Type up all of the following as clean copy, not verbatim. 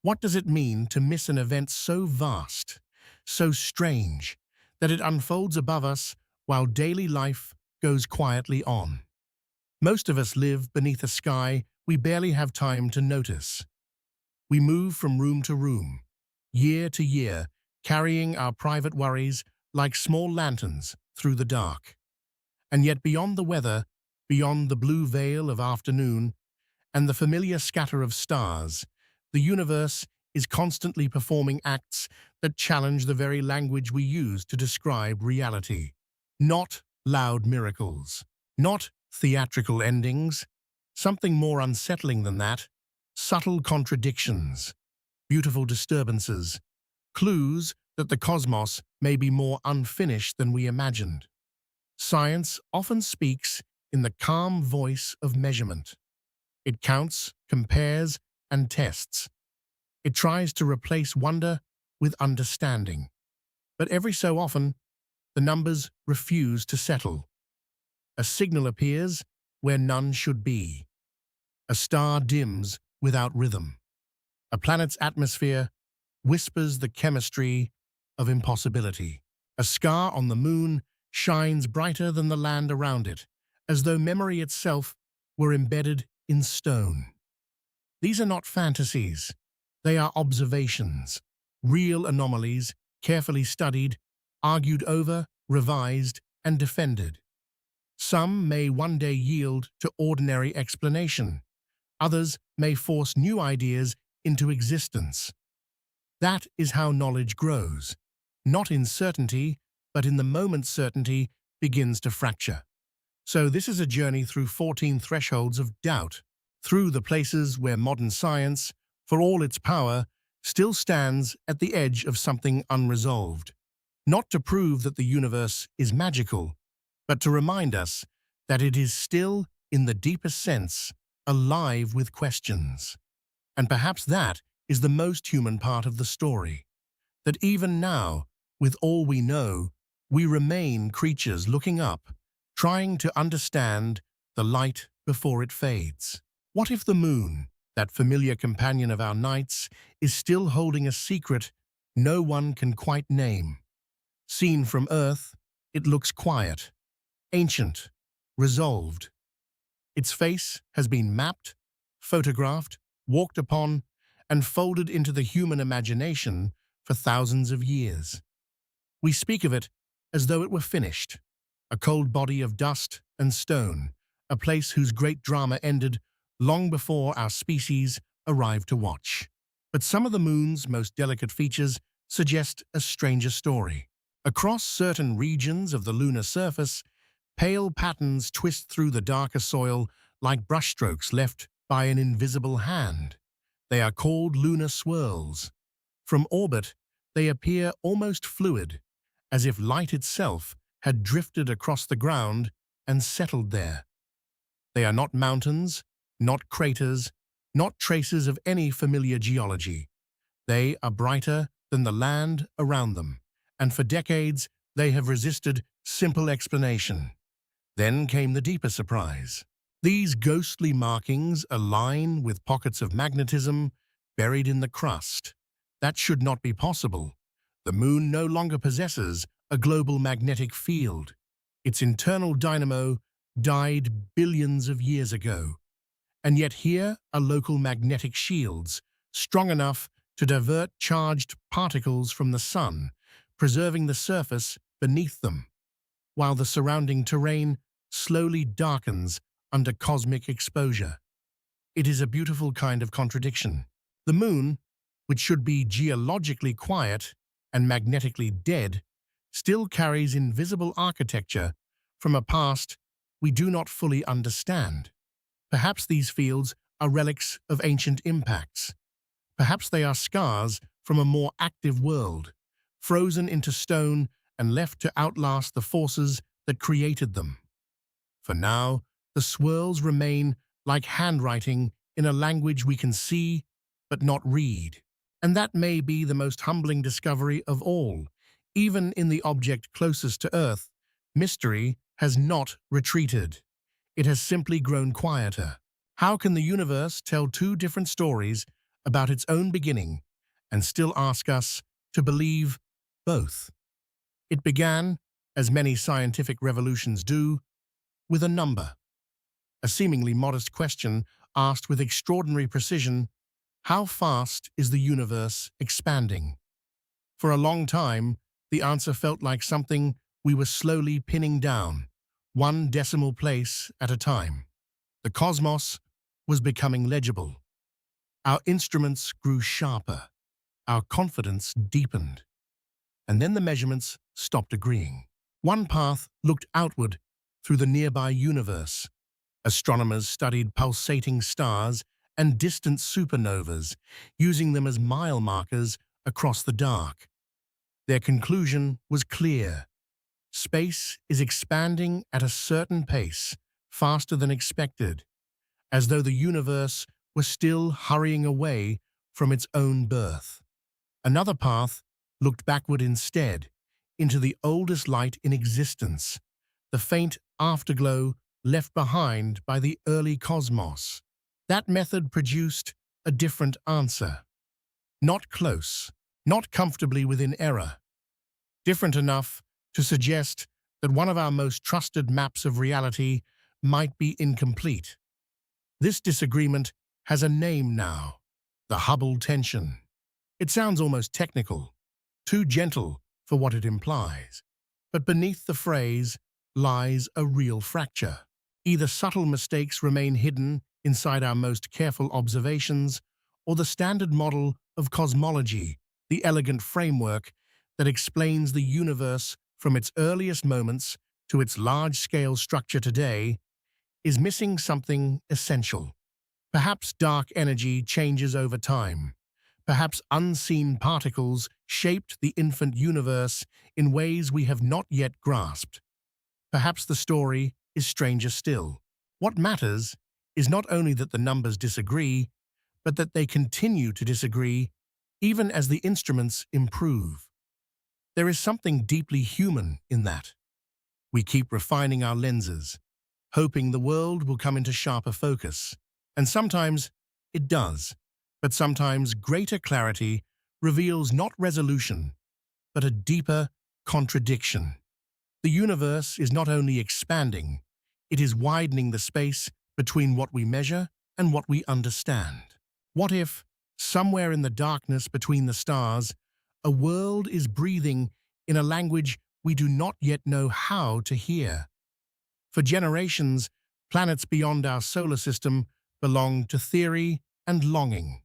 What does it mean to miss an event so vast, so strange, that it unfolds above us while daily life goes quietly on? Most of us live beneath a sky we barely have time to notice. We move from room to room, year to year, carrying our private worries like small lanterns through the dark. And yet beyond the weather, beyond the blue veil of afternoon, and the familiar scatter of stars, the universe is constantly performing acts that challenge the very language we use to describe reality. Not loud miracles, not theatrical endings, something more unsettling than that, subtle contradictions, beautiful disturbances, clues that the cosmos may be more unfinished than we imagined. Science often speaks in the calm voice of measurement. It counts, compares, and tests. It tries to replace wonder with understanding. But every so often, the numbers refuse to settle. A signal appears where none should be. A star dims without rhythm. A planet's atmosphere whispers the chemistry of impossibility. A scar on the moon shines brighter than the land around it, as though memory itself were embedded in stone. These are not fantasies. They are observations, real anomalies, carefully studied, argued over, revised, and defended. Some may one day yield to ordinary explanation. Others may force new ideas into existence. That is how knowledge grows, not in certainty, but in the moment certainty begins to fracture. So this is a journey through 14 thresholds of doubt, through the places where modern science, for all its power, still stands at the edge of something unresolved. Not to prove that the universe is magical, but to remind us that it is still, in the deepest sense, alive with questions. And perhaps that is the most human part of the story, that even now, with all we know, we remain creatures looking up, trying to understand the light before it fades. What if the moon, that familiar companion of our nights, is still holding a secret no one can quite name? Seen from Earth, it looks quiet, ancient, resolved. Its face has been mapped, photographed, walked upon, and folded into the human imagination for thousands of years. We speak of it as though it were finished, a cold body of dust and stone, a place whose great drama ended long before our species arrived to watch. But some of the moon's most delicate features suggest a stranger story. Across certain regions of the lunar surface, pale patterns twist through the darker soil like brushstrokes left by an invisible hand. They are called lunar swirls. From orbit, they appear almost fluid, as if light itself had drifted across the ground and settled there. They are not mountains, not craters, not traces of any familiar geology. They are brighter than the land around them, and for decades they have resisted simple explanation. Then came the deeper surprise. These ghostly markings align with pockets of magnetism buried in the crust. That should not be possible. The moon no longer possesses a global magnetic field. Its internal dynamo died billions of years ago. And yet here are local magnetic shields, strong enough to divert charged particles from the sun, preserving the surface beneath them, while the surrounding terrain slowly darkens under cosmic exposure. It is a beautiful kind of contradiction. The moon, which should be geologically quiet and magnetically dead, still carries invisible architecture from a past we do not fully understand. Perhaps these fields are relics of ancient impacts. Perhaps they are scars from a more active world, frozen into stone and left to outlast the forces that created them. For now, the swirls remain like handwriting in a language we can see but not read. And that may be the most humbling discovery of all. Even in the object closest to Earth, mystery has not retreated. It has simply grown quieter. How can the universe tell two different stories about its own beginning and still ask us to believe both. It began, as many scientific revolutions do, with a number. A seemingly modest question asked with extraordinary precision, how fast is the universe expanding? For a long time, the answer felt like something we were slowly pinning down, one decimal place at a time. The cosmos was becoming legible. Our instruments grew sharper. Our confidence deepened. And then the measurements stopped agreeing. One path looked outward through the nearby universe. Astronomers studied pulsating stars and distant supernovas, using them as mile markers across the dark. Their conclusion was clear. Space is expanding at a certain pace, faster than expected, as though the universe was still hurrying away from its own birth. Another path looked backward instead, into the oldest light in existence, the faint afterglow left behind by the early cosmos. That method produced a different answer. Not close, not comfortably within error. Different enough to suggest that one of our most trusted maps of reality might be incomplete. This disagreement has a name now, the Hubble Tension. It sounds almost technical, too gentle for what it implies. But beneath the phrase lies a real fracture. Either subtle mistakes remain hidden inside our most careful observations, or the standard model of cosmology, the elegant framework that explains the universe from its earliest moments to its large-scale structure today, is missing something essential. Perhaps dark energy changes over time. Perhaps unseen particles shaped the infant universe in ways we have not yet grasped. Perhaps the story is stranger still. What matters is not only that the numbers disagree, but that they continue to disagree even as the instruments improve. There is something deeply human in that. We keep refining our lenses, hoping the world will come into sharper focus. And sometimes it does, but sometimes greater clarity reveals not resolution, but a deeper contradiction. The universe is not only expanding, it is widening the space between what we measure and what we understand. What if, somewhere in the darkness between the stars, a world is breathing in a language we do not yet know how to hear? For generations, planets beyond our solar system belonged to theory and longing.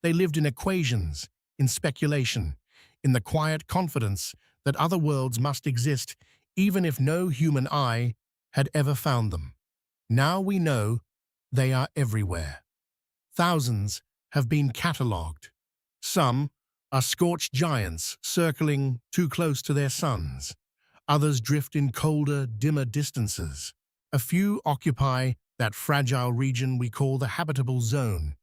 They lived in equations, in speculation, in the quiet confidence that other worlds must exist even if no human eye had ever found them. Now we know they are everywhere. Thousands have been catalogued. Some are scorched giants circling too close to their suns. Others drift in colder, dimmer distances. A few occupy that fragile region we call the habitable zone,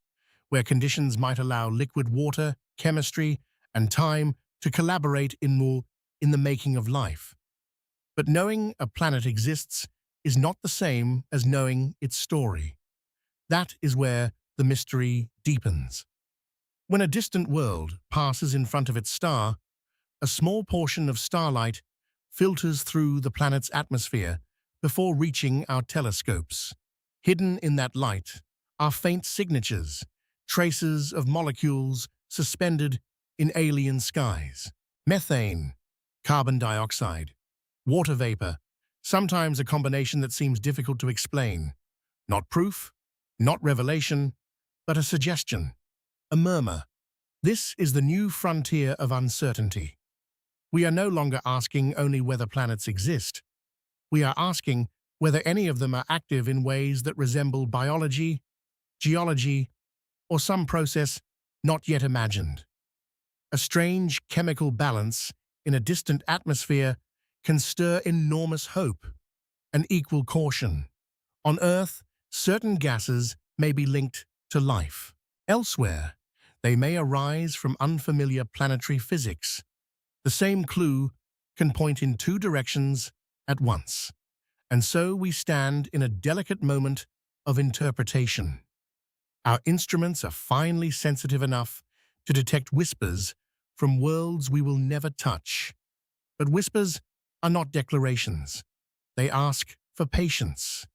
where conditions might allow liquid water, chemistry, and time to collaborate in the making of life. But knowing a planet exists is not the same as knowing its story. That is where the mystery deepens. When a distant world passes in front of its star, a small portion of starlight filters through the planet's atmosphere before reaching our telescopes. Hidden in that light are faint signatures, traces of molecules suspended in alien skies. Methane, carbon dioxide, water vapor, sometimes a combination that seems difficult to explain. Not proof, not revelation, but a suggestion, a murmur. This is the new frontier of uncertainty. We are no longer asking only whether planets exist. We are asking whether any of them are active in ways that resemble biology, geology, or some process not yet imagined. A strange chemical balance in a distant atmosphere can stir enormous hope and equal caution. On Earth, certain gases may be linked to life. Elsewhere, they may arise from unfamiliar planetary physics. The same clue can point in two directions at once. And so we stand in a delicate moment of interpretation. Our instruments are finely sensitive enough to detect whispers from worlds we will never touch. But whispers are not declarations. They ask for patience,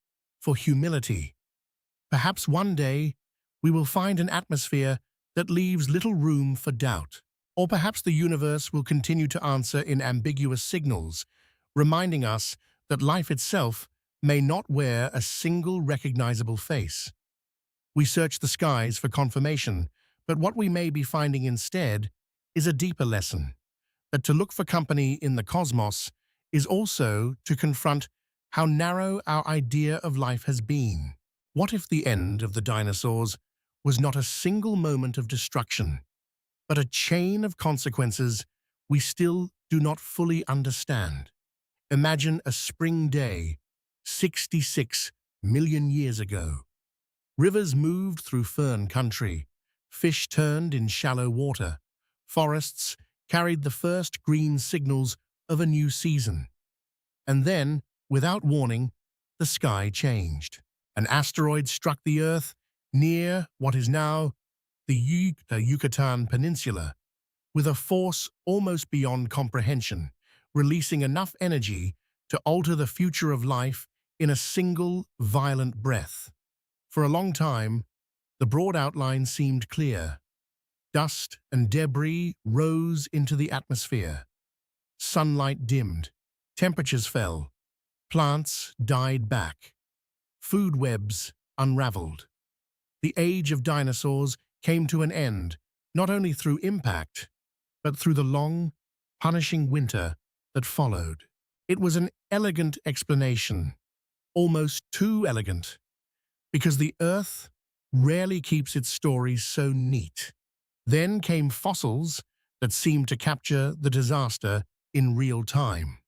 for humility. Perhaps one day we will find an atmosphere that leaves little room for doubt. Or perhaps the universe will continue to answer in ambiguous signals, reminding us that life itself may not wear a single recognizable face. We search the skies for confirmation, but what we may be finding instead is a deeper lesson, that to look for company in the cosmos is also to confront how narrow our idea of life has been. What if the end of the dinosaurs was not a single moment of destruction, but a chain of consequences we still do not fully understand? Imagine a spring day 66 million years ago. Rivers moved through fern country, fish turned in shallow water, forests carried the first green signals of a new season. And then, without warning, the sky changed. An asteroid struck the Earth near what is now the Yucatan Peninsula, with a force almost beyond comprehension, releasing enough energy to alter the future of life in a single violent breath. For a long time, the broad outline seemed clear. Dust and debris rose into the atmosphere. Sunlight dimmed. Temperatures fell. Plants died back. Food webs unraveled. The age of dinosaurs came to an end, not only through impact, but through the long, punishing winter that followed. It was an elegant explanation, almost too elegant, because the Earth rarely keeps its stories so neat. Then came fossils that seemed to capture the disaster in real time.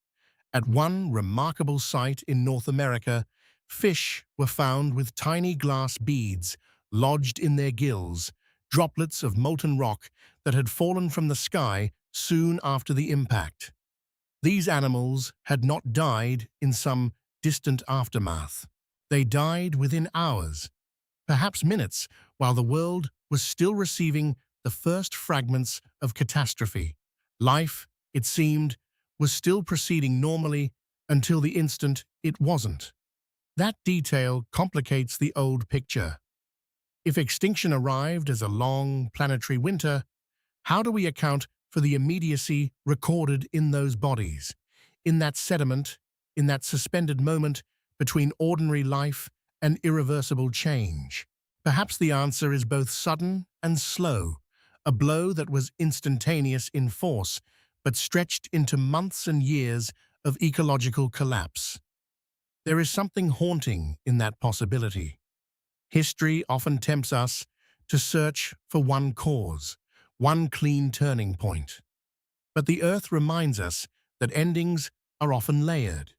At one remarkable site in North America, fish were found with tiny glass beads lodged in their gills, droplets of molten rock that had fallen from the sky soon after the impact. These animals had not died in some distant aftermath. They died within hours, perhaps minutes, while the world was still receiving the first fragments of catastrophe. Life, it seemed, was still proceeding normally until the instant it wasn't. That detail complicates the old picture. If extinction arrived as a long planetary winter, how do we account for the immediacy recorded in those bodies, in that sediment, in that suspended moment between ordinary life and irreversible change? Perhaps the answer is both sudden and slow, a blow that was instantaneous in force, but stretched into months and years of ecological collapse. There is something haunting in that possibility. History often tempts us to search for one cause, one clean turning point. But the Earth reminds us that endings are often layered.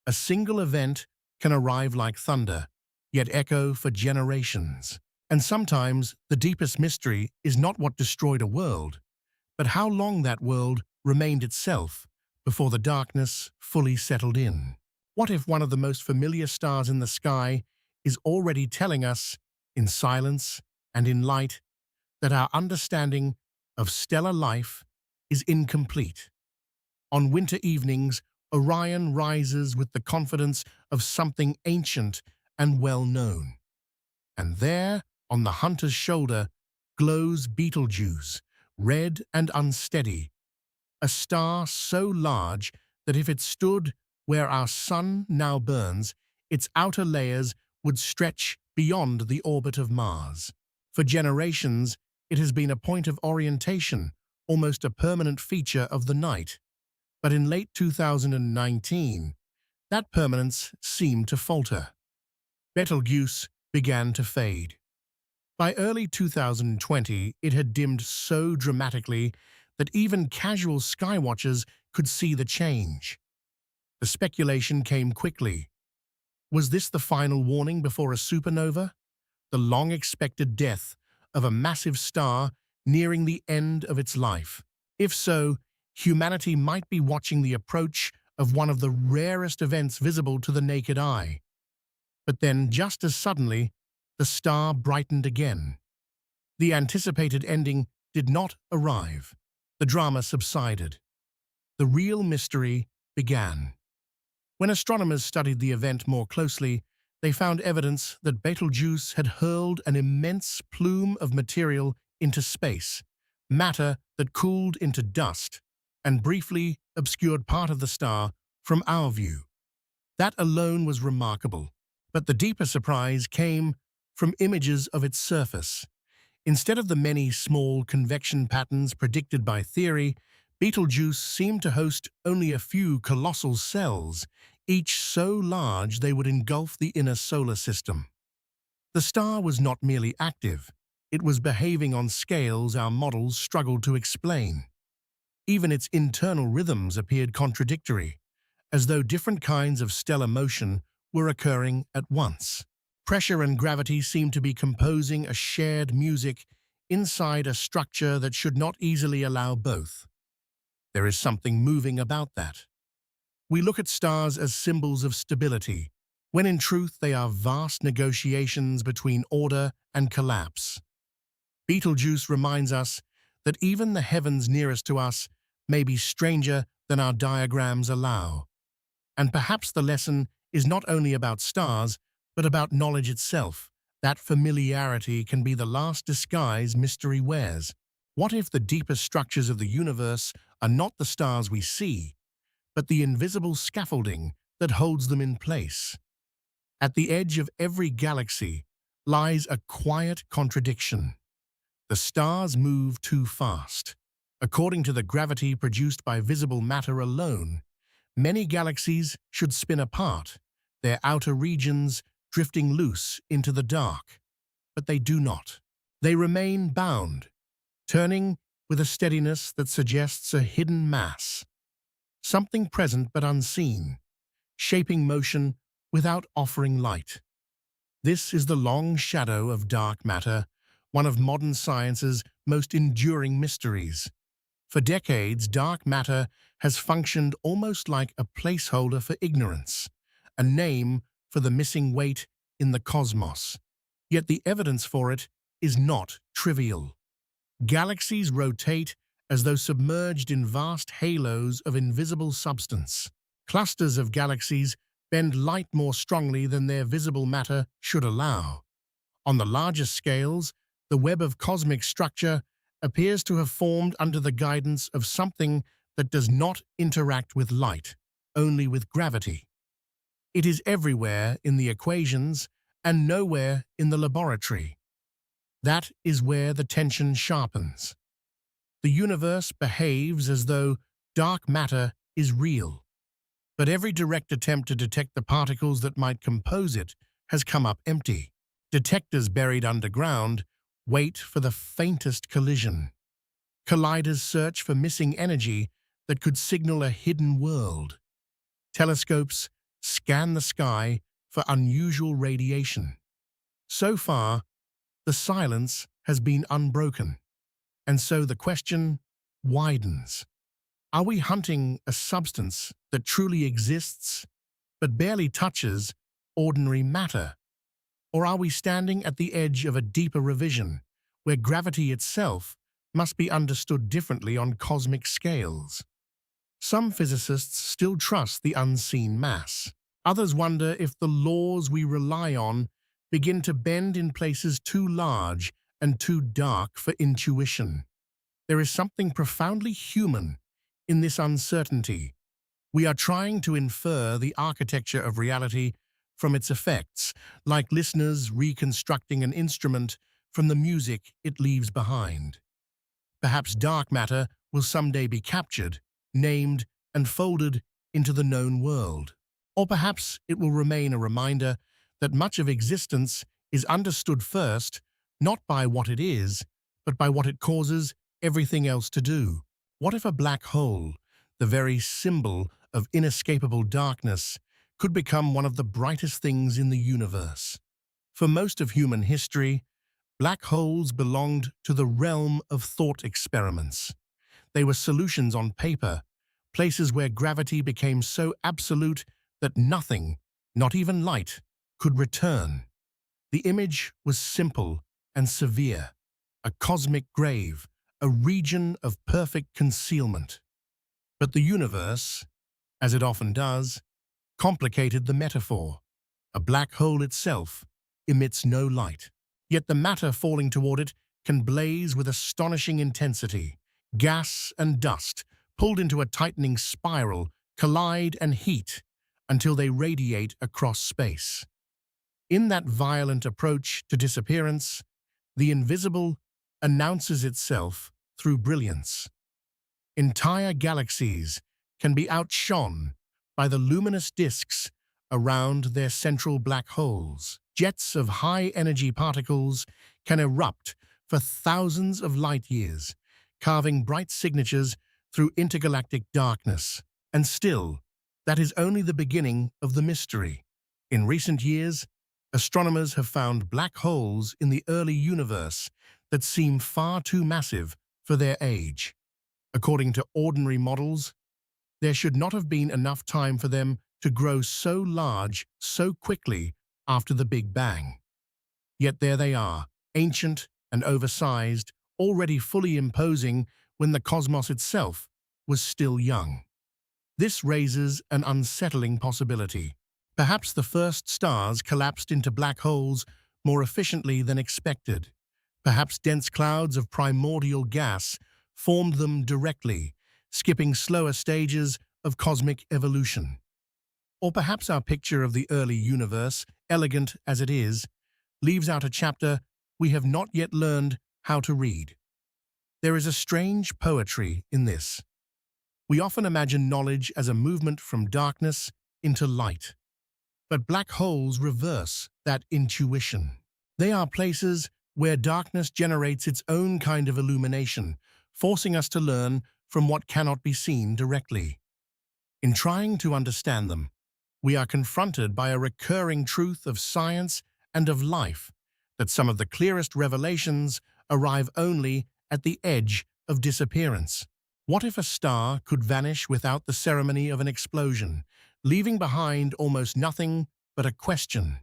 A single event can arrive like thunder, yet echo for generations. And sometimes the deepest mystery is not what destroyed a world, but how long that world remained itself before the darkness fully settled in. What if one of the most familiar stars in the sky is already telling us, in silence and in light, that our understanding of stellar life is incomplete? On winter evenings, Orion rises with the confidence of something ancient and well-known. And there, on the hunter's shoulder, glows Betelgeuse, red and unsteady, a star so large that if it stood where our sun now burns, its outer layers would stretch beyond the orbit of Mars. For generations, it has been a point of orientation, almost a permanent feature of the night. But in late 2019, that permanence seemed to falter. Betelgeuse began to fade. By early 2020, it had dimmed so dramatically that even casual skywatchers could see the change. The speculation came quickly. Was this the final warning before a supernova? The long-expected death of a massive star nearing the end of its life? If so, humanity might be watching the approach of one of the rarest events visible to the naked eye. But then, just as suddenly, the star brightened again. The anticipated ending did not arrive. The drama subsided. The real mystery began. When astronomers studied the event more closely, they found evidence that Betelgeuse had hurled an immense plume of material into space, matter that cooled into dust and briefly obscured part of the star from our view. That alone was remarkable, but the deeper surprise came from images of its surface. Instead of the many small convection patterns predicted by theory, Betelgeuse seemed to host only a few colossal cells, each so large they would engulf the inner solar system. The star was not merely active, it was behaving on scales our models struggled to explain. Even its internal rhythms appeared contradictory, as though different kinds of stellar motion were occurring at once. Pressure and gravity seemed to be composing a shared music inside a structure that should not easily allow both. There is something moving about that. We look at stars as symbols of stability, when in truth they are vast negotiations between order and collapse. Betelgeuse reminds us that even the heavens nearest to us may be stranger than our diagrams allow. And perhaps the lesson is not only about stars, but about knowledge itself. That familiarity can be the last disguise mystery wears. What if the deepest structures of the universe are not the stars we see, but the invisible scaffolding that holds them in place? At the edge of every galaxy lies a quiet contradiction. The stars move too fast. According to the gravity produced by visible matter alone, many galaxies should spin apart, their outer regions drifting loose into the dark. But they do not. They remain bound, turning with a steadiness that suggests a hidden mass, something present but unseen, shaping motion without offering light. This is the long shadow of dark matter, one of modern science's most enduring mysteries. For decades, dark matter has functioned almost like a placeholder for ignorance, a name for the missing weight in the cosmos. Yet the evidence for it is not trivial. Galaxies rotate as though submerged in vast halos of invisible substance. Clusters of galaxies bend light more strongly than their visible matter should allow. On the largest scales, the web of cosmic structure appears to have formed under the guidance of something that does not interact with light, only with gravity. It is everywhere in the equations and nowhere in the laboratory. That is where the tension sharpens. The universe behaves as though dark matter is real, but every direct attempt to detect the particles that might compose it has come up empty. Detectors buried underground wait for the faintest collision. Colliders search for missing energy that could signal a hidden world. Telescopes scan the sky for unusual radiation. So far, the silence has been unbroken, and so the question widens. Are we hunting a substance that truly exists but barely touches ordinary matter? Or are we standing at the edge of a deeper revision, where gravity itself must be understood differently on cosmic scales? Some physicists still trust the unseen mass. Others wonder if the laws we rely on begin to bend in places too large and too dark for intuition. There is something profoundly human in this uncertainty. We are trying to infer the architecture of reality from its effects, like listeners reconstructing an instrument from the music it leaves behind. Perhaps dark matter will someday be captured, named, and folded into the known world. Or perhaps it will remain a reminder that much of existence is understood first, not by what it is, but by what it causes everything else to do. What if a black hole, the very symbol of inescapable darkness, could become one of the brightest things in the universe? For most of human history, black holes belonged to the realm of thought experiments. They were solutions on paper, places where gravity became so absolute that nothing, not even light, could return. The image was simple and severe, a cosmic grave, a region of perfect concealment. But the universe, as it often does, complicated the metaphor. A black hole itself emits no light, yet the matter falling toward it can blaze with astonishing intensity. Gas and dust, pulled into a tightening spiral, collide and heat until they radiate across space. In that violent approach to disappearance, the invisible announces itself through brilliance. Entire galaxies can be outshone by the luminous disks around their central black holes. Jets of high-energy particles can erupt for thousands of light-years, carving bright signatures through intergalactic darkness. And still, that is only the beginning of the mystery. In recent years, astronomers have found black holes in the early universe that seem far too massive for their age. According to ordinary models, there should not have been enough time for them to grow so large so quickly after the Big Bang. Yet there they are, ancient and oversized, already fully imposing when the cosmos itself was still young. This raises an unsettling possibility. Perhaps the first stars collapsed into black holes more efficiently than expected. Perhaps dense clouds of primordial gas formed them directly, skipping slower stages of cosmic evolution. Or perhaps our picture of the early universe, elegant as it is, leaves out a chapter we have not yet learned how to read. There is a strange poetry in this. We often imagine knowledge as a movement from darkness into light. But black holes reverse that intuition. They are places where darkness generates its own kind of illumination, forcing us to learn from what cannot be seen directly. In trying to understand them, we are confronted by a recurring truth of science and of life, that some of the clearest revelations arrive only at the edge of disappearance. What if a star could vanish without the ceremony of an explosion, leaving behind almost nothing but a question?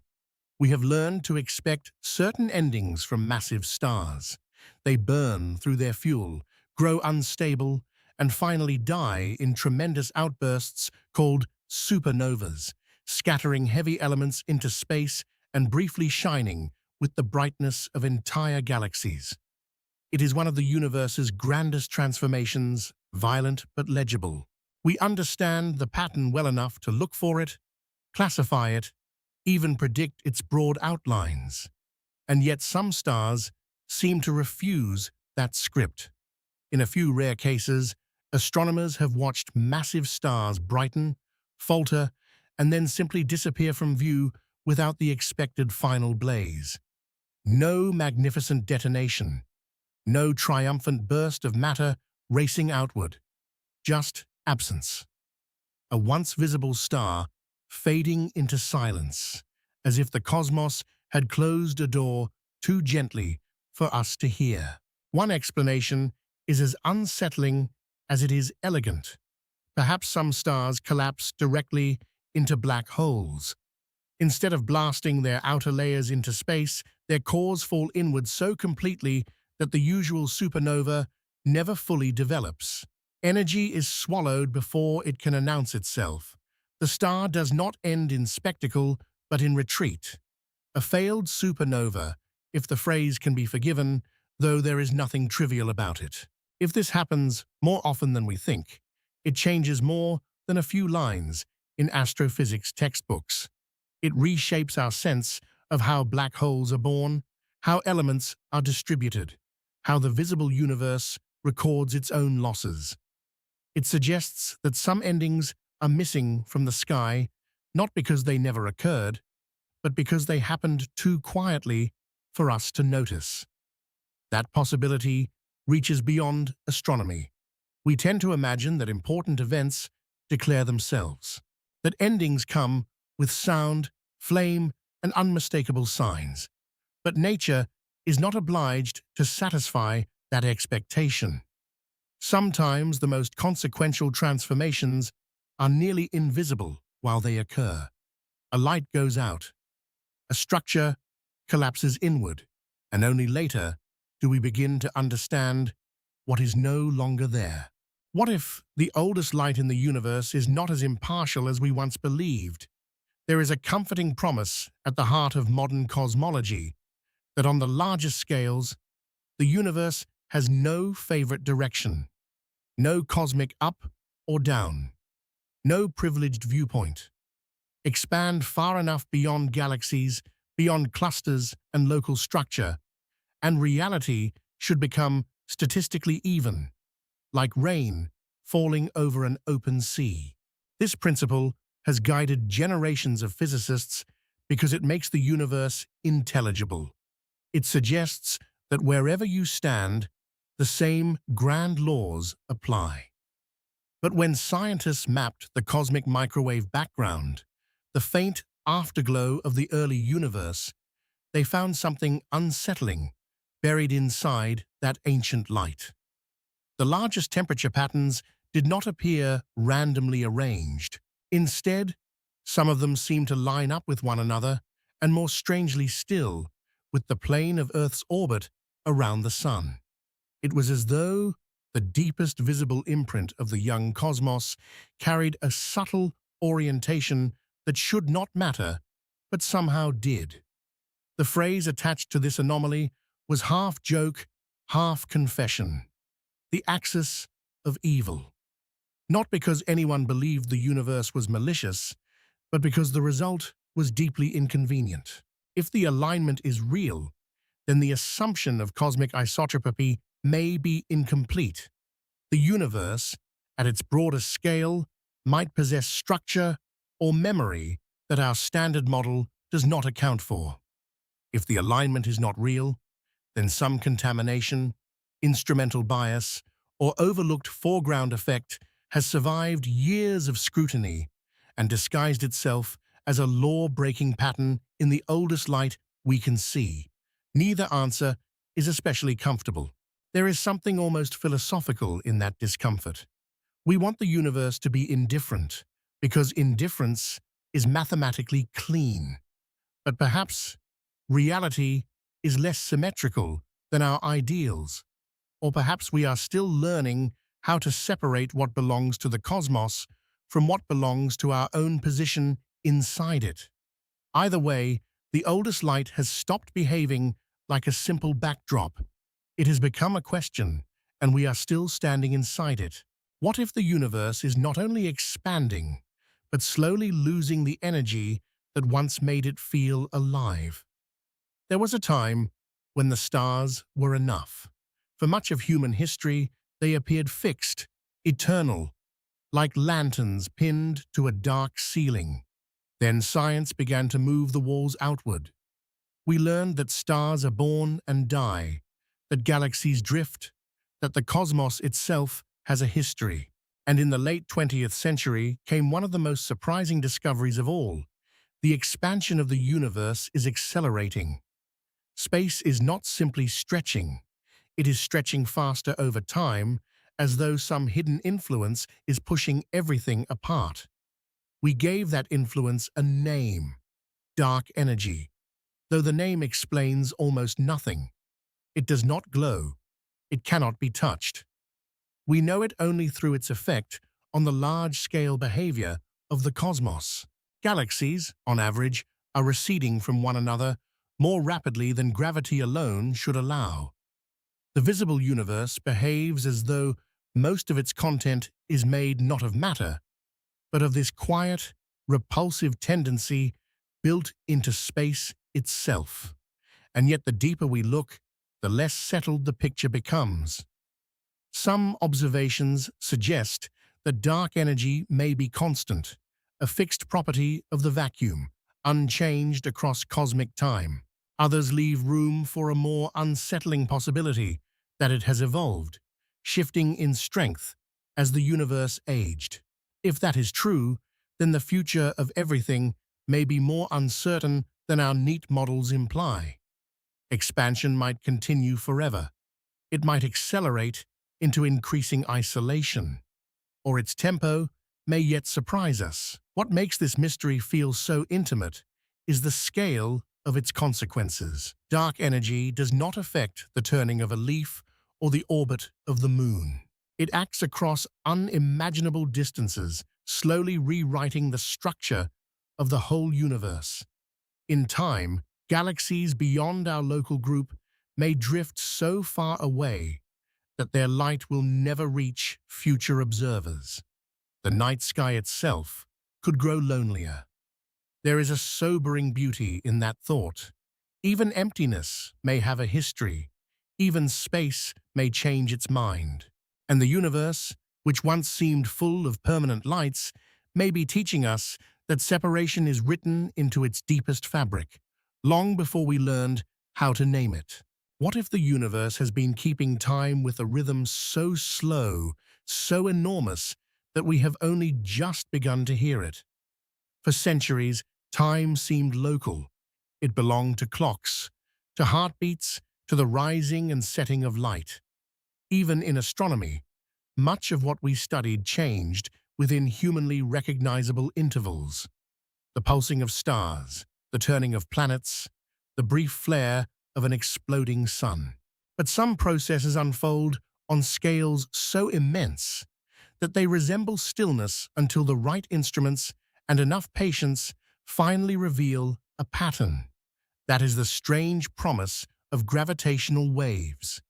We have learned to expect certain endings from massive stars. They burn through their fuel, grow unstable, and finally die in tremendous outbursts called supernovas, scattering heavy elements into space and briefly shining with the brightness of entire galaxies. It is one of the universe's grandest transformations, violent but legible. We understand the pattern well enough to look for it, classify it, even predict its broad outlines. And yet some stars seem to refuse that script. In a few rare cases, astronomers have watched massive stars brighten, falter, and then simply disappear from view without the expected final blaze. No magnificent detonation, no triumphant burst of matter racing outward, just absence. A once visible star fading into silence, as if the cosmos had closed a door too gently for us to hear. One explanation is as unsettling as it is elegant. Perhaps some stars collapse directly into black holes. Instead of blasting their outer layers into space, their cores fall inward so completely that the usual supernova never fully develops. Energy is swallowed before it can announce itself. The star does not end in spectacle, but in retreat. A failed supernova, if the phrase can be forgiven, though there is nothing trivial about it. If this happens more often than we think, it changes more than a few lines in astrophysics textbooks. It reshapes our sense of how black holes are born, how elements are distributed, how the visible universe records its own losses. It suggests that some endings are missing from the sky, not because they never occurred, but because they happened too quietly for us to notice. That possibility reaches beyond astronomy. We tend to imagine that important events declare themselves, that endings come with sound, flame, and unmistakable signs. But nature is not obliged to satisfy that expectation. Sometimes the most consequential transformations are nearly invisible while they occur. A light goes out. A structure collapses inward, and only later do we begin to understand what is no longer there. What if the oldest light in the universe is not as impartial as we once believed? There is a comforting promise at the heart of modern cosmology that on the largest scales, the universe has no favorite direction, no cosmic up or down, no privileged viewpoint. Expand far enough beyond galaxies, beyond clusters and local structure, and reality should become statistically even, like rain falling over an open sea. This principle has guided generations of physicists because it makes the universe intelligible. It suggests that wherever you stand, the same grand laws apply. But when scientists mapped the cosmic microwave background, the faint afterglow of the early universe, they found something unsettling buried inside that ancient light. The largest temperature patterns did not appear randomly arranged. Instead, some of them seemed to line up with one another, and more strangely still, with the plane of Earth's orbit around the Sun. It was as though the deepest visible imprint of the young cosmos carried a subtle orientation that should not matter, but somehow did. The phrase attached to this anomaly was half joke, half confession. The axis of evil. Not because anyone believed the universe was malicious, but because the result was deeply inconvenient. If the alignment is real, then the assumption of cosmic isotropy may be incomplete. The universe, at its broadest scale, might possess structure or memory that our standard model does not account for. If the alignment is not real, then some contamination, instrumental bias, or overlooked foreground effect has survived years of scrutiny and disguised itself as a law-breaking pattern in the oldest light we can see. Neither answer is especially comfortable. There is something almost philosophical in that discomfort. We want the universe to be indifferent, because indifference is mathematically clean. But perhaps reality is less symmetrical than our ideals, or perhaps we are still learning how to separate what belongs to the cosmos from what belongs to our own position inside it. Either way, the oldest light has stopped behaving like a simple backdrop. It has become a question, and we are still standing inside it. What if the universe is not only expanding, but slowly losing the energy that once made it feel alive? There was a time when the stars were enough. For much of human history, they appeared fixed, eternal, like lanterns pinned to a dark ceiling. Then science began to move the walls outward. We learned that stars are born and die, that galaxies drift, that the cosmos itself has a history. And in the late 20th century came one of the most surprising discoveries of all. The expansion of the universe is accelerating. Space is not simply stretching. It is stretching faster over time, as though some hidden influence is pushing everything apart. We gave that influence a name, dark energy, though the name explains almost nothing. It does not glow. It cannot be touched. We know it only through its effect on the large-scale behavior of the cosmos. Galaxies, on average, are receding from one another more rapidly than gravity alone should allow. The visible universe behaves as though most of its content is made not of matter, but of this quiet, repulsive tendency built into space itself. And yet the deeper we look, the less settled the picture becomes. Some observations suggest that dark energy may be constant, a fixed property of the vacuum, unchanged across cosmic time. Others leave room for a more unsettling possibility that it has evolved, shifting in strength as the universe aged. If that is true, then the future of everything may be more uncertain than our neat models imply. Expansion might continue forever. It might accelerate into increasing isolation, or its tempo may yet surprise us. What makes this mystery feel so intimate is the scale of its consequences. Dark energy does not affect the turning of a leaf or the orbit of the moon. It acts across unimaginable distances, slowly rewriting the structure of the whole universe. In time, galaxies beyond our local group may drift so far away that their light will never reach future observers. The night sky itself could grow lonelier. There is a sobering beauty in that thought. Even emptiness may have a history. Even space may change its mind. And the universe, which once seemed full of permanent lights, may be teaching us that separation is written into its deepest fabric, long before we learned how to name it. What if the universe has been keeping time with a rhythm so slow, so enormous, that we have only just begun to hear it? For centuries, time seemed local. It belonged to clocks, to heartbeats, to the rising and setting of light. Even in astronomy, much of what we studied changed within humanly recognizable intervals. The pulsing of stars, the turning of planets, the brief flare of an exploding sun. But some processes unfold on scales so immense that they resemble stillness until the right instruments and enough patience finally reveal a pattern. That is the strange promise of gravitational waves.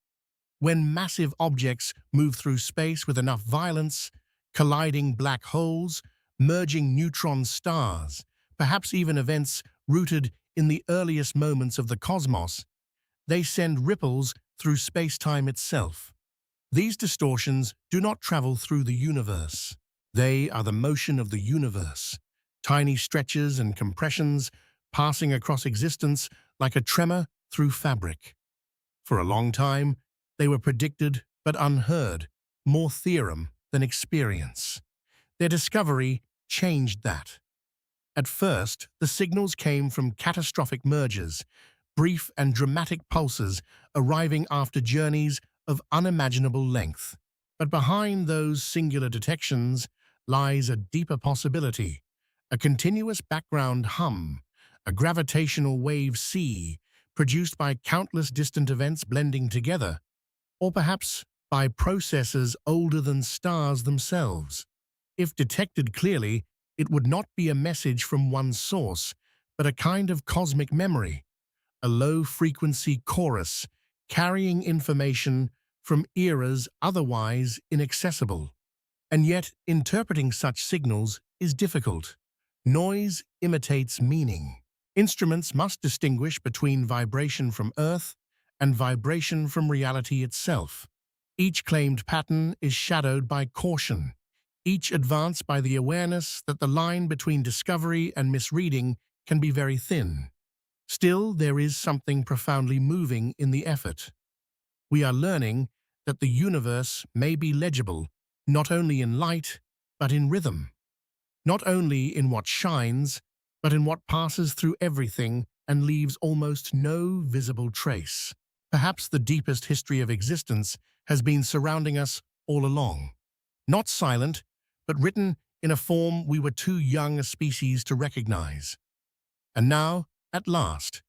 When massive objects move through space with enough violence, colliding black holes, merging neutron stars, perhaps even events rooted in the earliest moments of the cosmos, they send ripples through space-time itself. These distortions do not travel through the universe. They are the motion of the universe, tiny stretches and compressions passing across existence like a tremor through fabric. For a long time, they were predicted but unheard, more theorem than experience. Their discovery changed that. At first, the signals came from catastrophic mergers, brief and dramatic pulses arriving after journeys of unimaginable length. But behind those singular detections lies a deeper possibility, a continuous background hum, a gravitational wave sea produced by countless distant events blending together, or perhaps by processes older than stars themselves. If detected clearly, it would not be a message from one source, but a kind of cosmic memory, a low-frequency chorus carrying information from eras otherwise inaccessible. And yet, interpreting such signals is difficult. Noise imitates meaning. Instruments must distinguish between vibration from Earth and vibration from reality itself. Each claimed pattern is shadowed by caution, each advanced by the awareness that the line between discovery and misreading can be very thin. Still, there is something profoundly moving in the effort. We are learning that the universe may be legible not only in light, but in rhythm. Not only in what shines, but in what passes through everything and leaves almost no visible trace. Perhaps the deepest history of existence has been surrounding us all along. Not silent, but written in a form we were too young a species to recognize. And now, at last,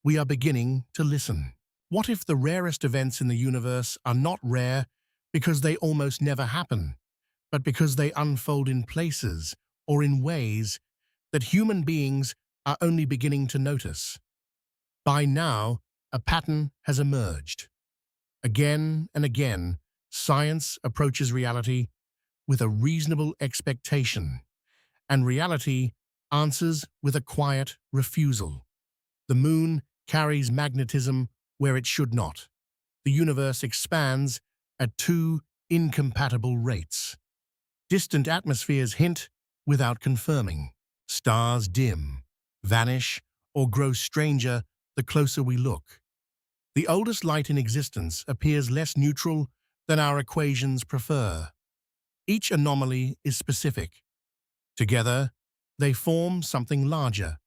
we are beginning to listen. What if the rarest events in the universe are not rare because they almost never happen, but because they unfold in places or in ways that human beings are only beginning to notice? By now, a pattern has emerged. Again and again, science approaches reality with a reasonable expectation, and reality answers with a quiet refusal. The moon carries magnetism where it should not. The universe expands at two incompatible rates. Distant atmospheres hint without confirming. Stars dim, vanish, or grow stranger the closer we look. The oldest light in existence appears less neutral than our equations prefer. Each anomaly is specific. Together, they form something larger,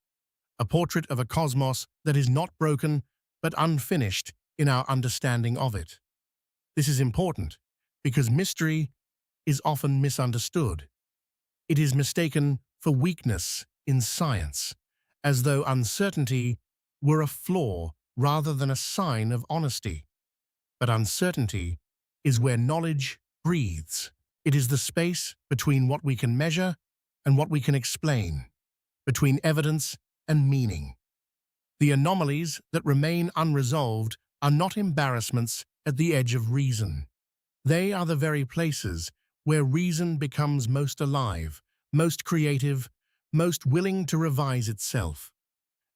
a portrait of a cosmos that is not broken but unfinished in our understanding of it. This is important because mystery is often misunderstood. It is mistaken for weakness in science, as though uncertainty were a flaw rather than a sign of honesty. But uncertainty is where knowledge breathes. It is the space between what we can measure and what we can explain, between evidence and meaning. The anomalies that remain unresolved are not embarrassments at the edge of reason. They are the very places where reason becomes most alive, most creative, most willing to revise itself.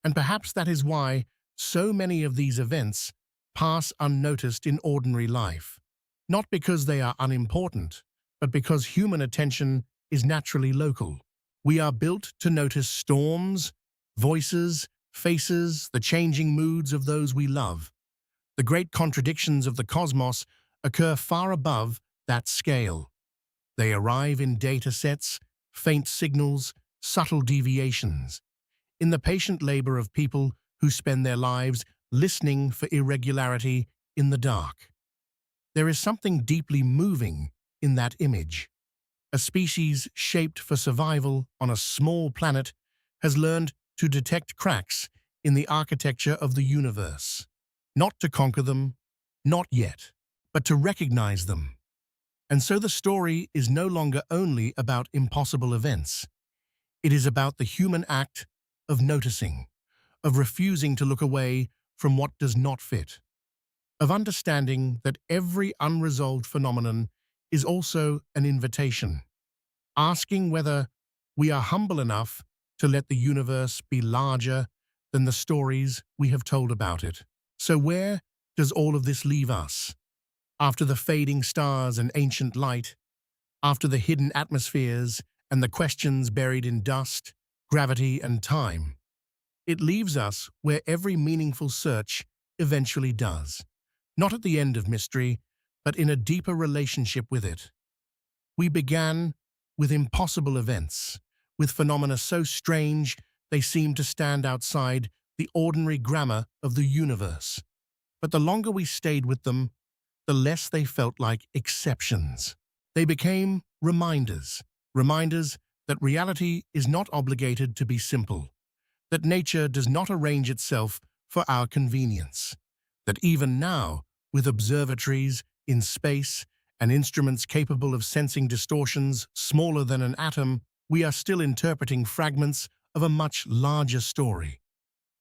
And perhaps that is why so many of these events pass unnoticed in ordinary life. Not because they are unimportant, but because human attention is naturally local. We are built to notice storms, voices, faces, the changing moods of those we love. The great contradictions of the cosmos occur far above that scale. They arrive in data sets, faint signals, subtle deviations, in the patient labor of people who spend their lives listening for irregularity in the dark. There is something deeply moving in that image. A species shaped for survival on a small planet has learned to detect cracks in the architecture of the universe. Not to conquer them, not yet, but to recognize them. And so the story is no longer only about impossible events. It is about the human act of noticing, of refusing to look away from what does not fit, of understanding that every unresolved phenomenon is also an invitation, asking whether we are humble enough to let the universe be larger than the stories we have told about it. So where does all of this leave us? After the fading stars and ancient light, after the hidden atmospheres and the questions buried in dust, gravity, and time, it leaves us where every meaningful search eventually does. Not at the end of mystery, but in a deeper relationship with it. We began with impossible events, with phenomena so strange they seem to stand outside the ordinary grammar of the universe. But the longer we stayed with them, the less they felt like exceptions. They became reminders that reality is not obligated to be simple, that nature does not arrange itself for our convenience, that even now, with observatories in space and instruments capable of sensing distortions smaller than an atom, we are still interpreting fragments of a much larger story.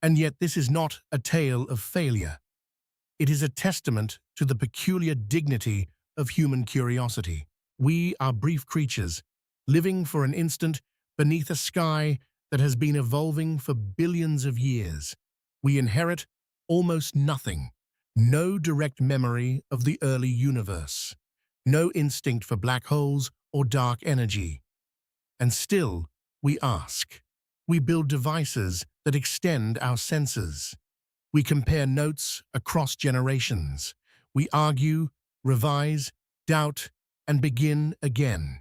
And yet this is not a tale of failure. It is a testament to the peculiar dignity of human curiosity. We are brief creatures, living for an instant beneath a sky that has been evolving for billions of years. We inherit almost nothing, no direct memory of the early universe, no instinct for black holes or dark energy. And still, we ask. We build devices that extend our senses. We compare notes across generations. We argue, revise, doubt, and begin again.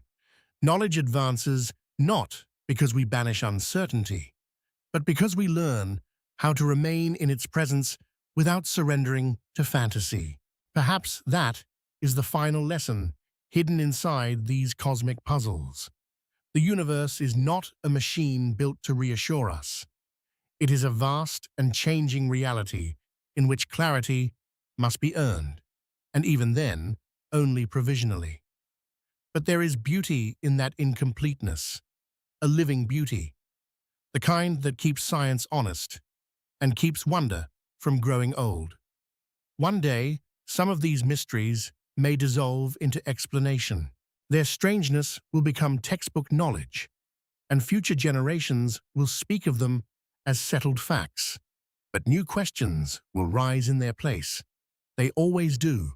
Knowledge advances not because we banish uncertainty, but because we learn how to remain in its presence without surrendering to fantasy. Perhaps that is the final lesson hidden inside these cosmic puzzles. The universe is not a machine built to reassure us. It is a vast and changing reality in which clarity must be earned, and even then, only provisionally. But there is beauty in that incompleteness, a living beauty, the kind that keeps science honest and keeps wonder from growing old. One day, some of these mysteries may dissolve into explanation. Their strangeness will become textbook knowledge, and future generations will speak of them as settled facts. But new questions will rise in their place. They always do,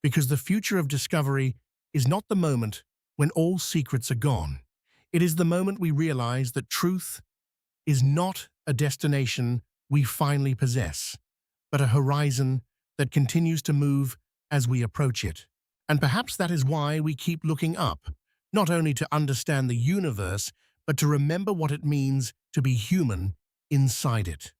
because the future of discovery is not the moment when all secrets are gone. It is the moment we realize that truth is not a destination we finally possess, but a horizon that continues to move as we approach it. And perhaps that is why we keep looking up, not only to understand the universe, but to remember what it means to be human inside it.